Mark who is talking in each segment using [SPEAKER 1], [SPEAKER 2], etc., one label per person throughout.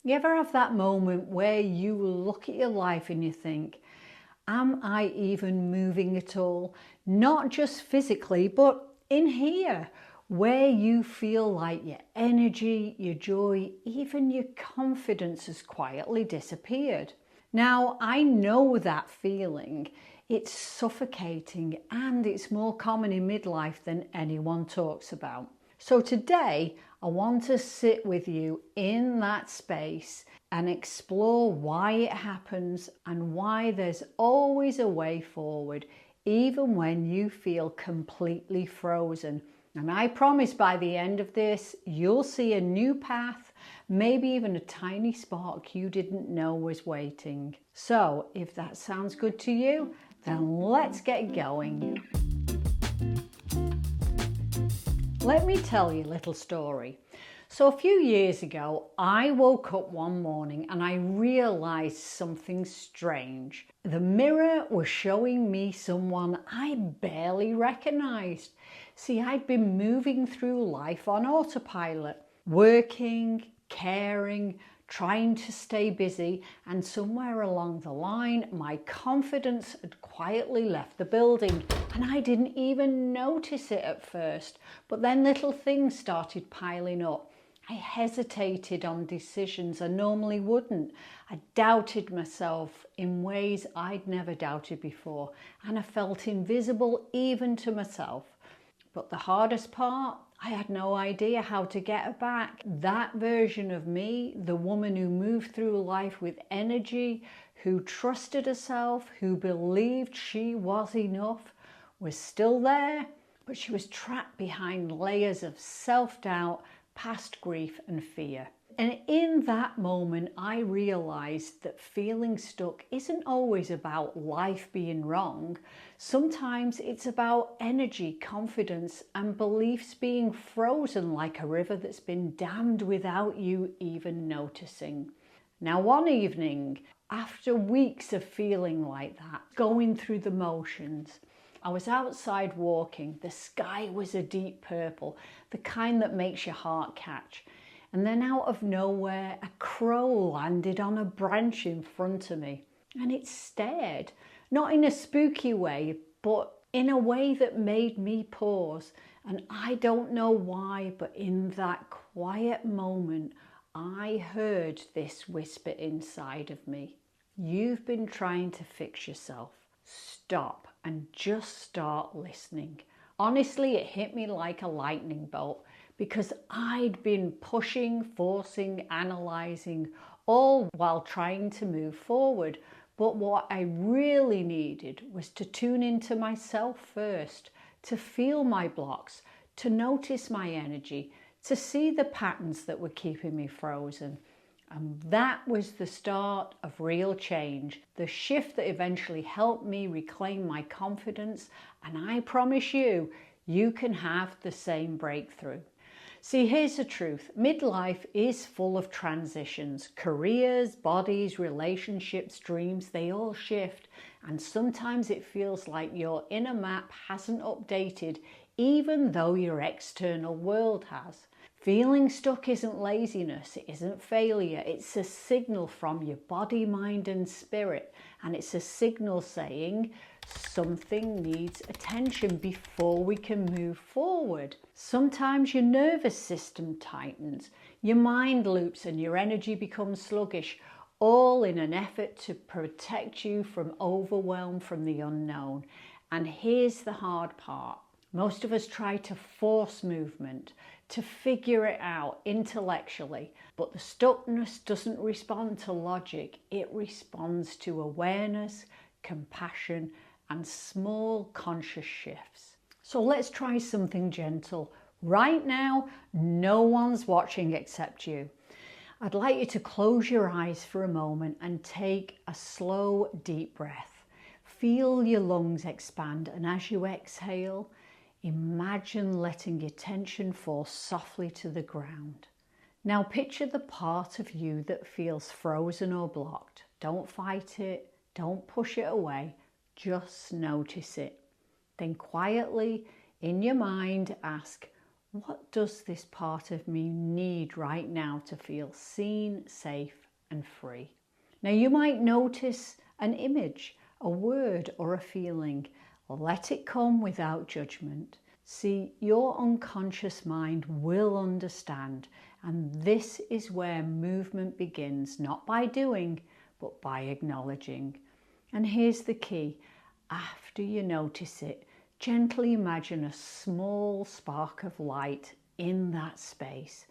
[SPEAKER 1] You ever have that moment where you look at your life and you think, am I even moving at all? Not just physically, but in here, where you feel like your energy, your joy, even your confidence has quietly disappeared. Now, I know that feeling. It's suffocating and it's more common in midlife than anyone talks about. So today, I want to sit with you in that space and explore why it happens and why there's always a way forward, even when you feel completely frozen. And I promise by the end of this, you'll see a new path, maybe even a tiny spark you didn't know was waiting. So if that sounds good to you, then let's get going. Let me tell you a little story. So a few years ago, I woke up one morning and I realized something strange. The mirror was showing me someone I barely recognized. See, I'd been moving through life on autopilot, working, caring, trying to stay busy, and somewhere along the line, my confidence had quietly left the building, and I didn't even notice it at first. But then little things started piling up. I hesitated on decisions I normally wouldn't. I doubted myself in ways I'd never doubted before, and I felt invisible even to myself. But the hardest part, I had no idea how to get her back. That version of me, the woman who moved through life with energy, who trusted herself, who believed she was enough, was still there, but she was trapped behind layers of self-doubt, past grief and fear. And in that moment, I realized that feeling stuck isn't always about life being wrong. Sometimes it's about energy, confidence, and beliefs being frozen like a river that's been dammed without you even noticing. Now, one evening, after weeks of feeling like that, going through the motions, I was outside walking. The sky was a deep purple, the kind that makes your heart catch. And then out of nowhere, a crow landed on a branch in front of me. And it stared, not in a spooky way, but in a way that made me pause. And I don't know why, but in that quiet moment, I heard this whisper inside of me. You've been trying to fix yourself. Stop and just start listening. Honestly, it hit me like a lightning bolt, because I'd been pushing, forcing, analysing, all while trying to move forward. But what I really needed was to tune into myself first, to feel my blocks, to notice my energy, to see the patterns that were keeping me frozen. And that was the start of real change, the shift that eventually helped me reclaim my confidence. And I promise you, you can have the same breakthrough. See, here's the truth. Midlife is full of transitions. Careers, bodies, relationships, dreams, they all shift. And sometimes it feels like your inner map hasn't updated, even though your external world has. Feeling stuck isn't laziness, it isn't failure. It's a signal from your body, mind, and spirit. And it's a signal saying, something needs attention before we can move forward. Sometimes your nervous system tightens, your mind loops and your energy becomes sluggish, all in an effort to protect you from overwhelm from the unknown. And here's the hard part. Most of us try to force movement, to figure it out intellectually, but the stuckness doesn't respond to logic. It responds to awareness, compassion, and small conscious shifts. So let's try something gentle. Right now, no one's watching except you. I'd like you to close your eyes for a moment and take a slow, deep breath. Feel your lungs expand, and as you exhale, imagine letting your tension fall softly to the ground. Now picture the part of you that feels frozen or blocked. Don't fight it, don't push it away. Just notice it. Then quietly in your mind ask, What does this part of me need right now to feel seen, safe, and free? Now you might notice an image, a word, or a feeling. Let it come without judgment. See, your unconscious mind will understand, and this is where movement begins, not by doing, but by acknowledging. And here's the key. After you notice it, gently imagine a small spark of light in that space.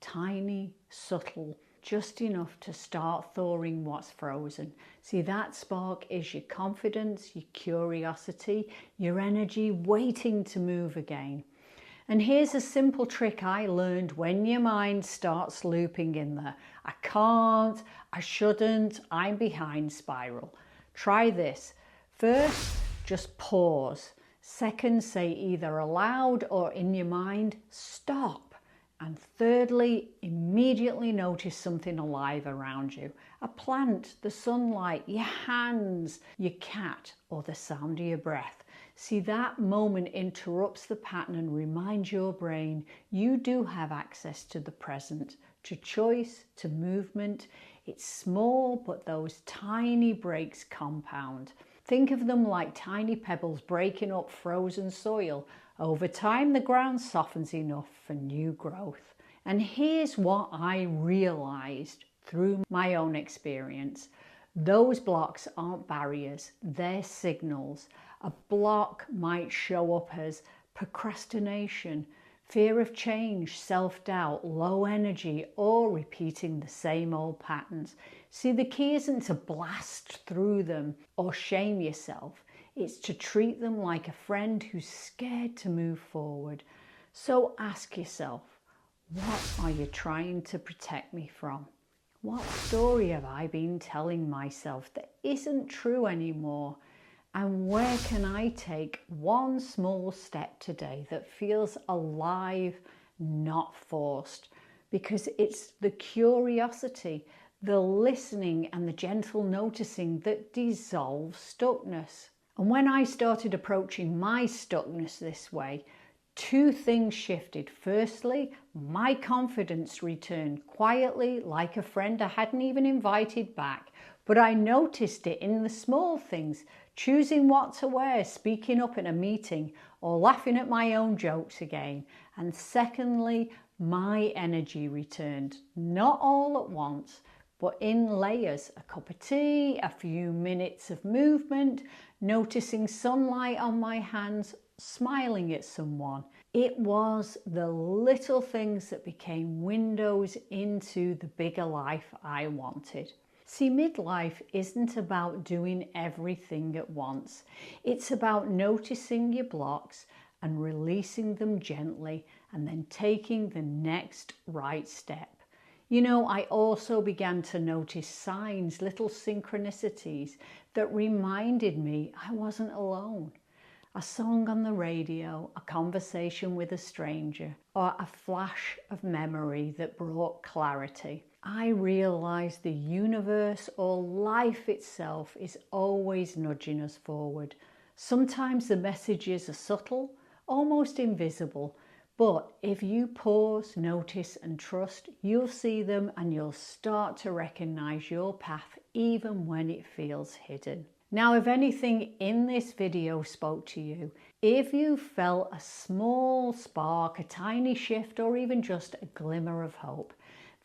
[SPEAKER 1] Tiny, subtle, just enough to start thawing what's frozen. See, that spark is your confidence, your curiosity, your energy waiting to move again. And here's a simple trick I learned when your mind starts looping in the I can't, I shouldn't, I'm behind spiral. Try this. First, just pause. Second, say either aloud or in your mind, stop. And thirdly, immediately notice something alive around you. A plant, the sunlight, your hands, your cat, or the sound of your breath. See, that moment interrupts the pattern and reminds your brain you do have access to the present, to choice, to movement. It's small, but those tiny breaks compound. Think of them like tiny pebbles breaking up frozen soil. Over time, the ground softens enough for new growth. And here's what I realized through my own experience. Those blocks aren't barriers, they're signals. A block might show up as procrastination, fear of change, self-doubt, low energy, or repeating the same old patterns. See, the key isn't to blast through them or shame yourself. It's to treat them like a friend who's scared to move forward. So ask yourself, what are you trying to protect me from? What story have I been telling myself that isn't true anymore? And where can I take one small step today that feels alive, not forced? Because it's the curiosity, the listening and the gentle noticing that dissolves stuckness. And when I started approaching my stuckness this way, two things shifted. Firstly, my confidence returned quietly, like a friend I hadn't even invited back. But I noticed it in the small things, choosing what to wear, speaking up in a meeting, or laughing at my own jokes again. And secondly, my energy returned, not all at once, but in layers. A cup of tea, a few minutes of movement, noticing sunlight on my hands, smiling at someone. It was the little things that became windows into the bigger life I wanted. See, midlife isn't about doing everything at once. It's about noticing your blocks and releasing them gently and then taking the next right step. You know, I also began to notice signs, little synchronicities that reminded me I wasn't alone. A song on the radio, a conversation with a stranger, or a flash of memory that brought clarity. I realized the universe or life itself is always nudging us forward. Sometimes the messages are subtle, almost invisible, but if you pause, notice and trust, you'll see them and you'll start to recognize your path even when it feels hidden. Now, if anything in this video spoke to you, if you felt a small spark, a tiny shift, or even just a glimmer of hope,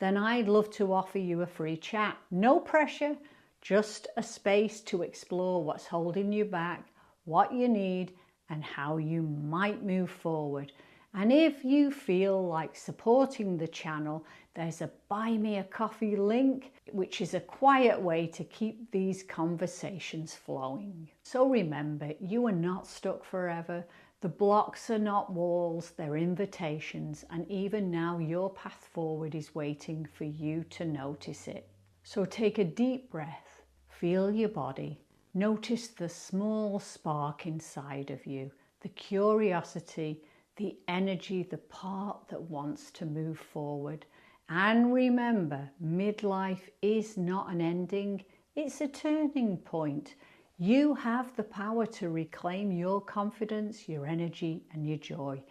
[SPEAKER 1] then I'd love to offer you a free chat. No pressure, just a space to explore what's holding you back, what you need, and how you might move forward. And if you feel like supporting the channel, there's a Buy Me a Coffee link, which is a quiet way to keep these conversations flowing. So remember, you are not stuck forever. The blocks are not walls, they're invitations. And even now, your path forward is waiting for you to notice it. So take a deep breath, feel your body, notice the small spark inside of you, the curiosity, the energy, the part that wants to move forward. And remember, midlife is not an ending, it's a turning point. You have the power to reclaim your confidence, your energy, and your joy.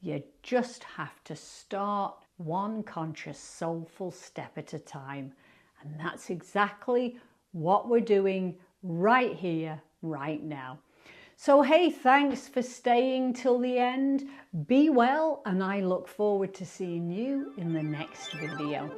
[SPEAKER 1] You just have to start one conscious, soulful step at a time. And that's exactly what we're doing right here, right now. So hey, thanks for staying till the end. Be well, and I look forward to seeing you in the next video.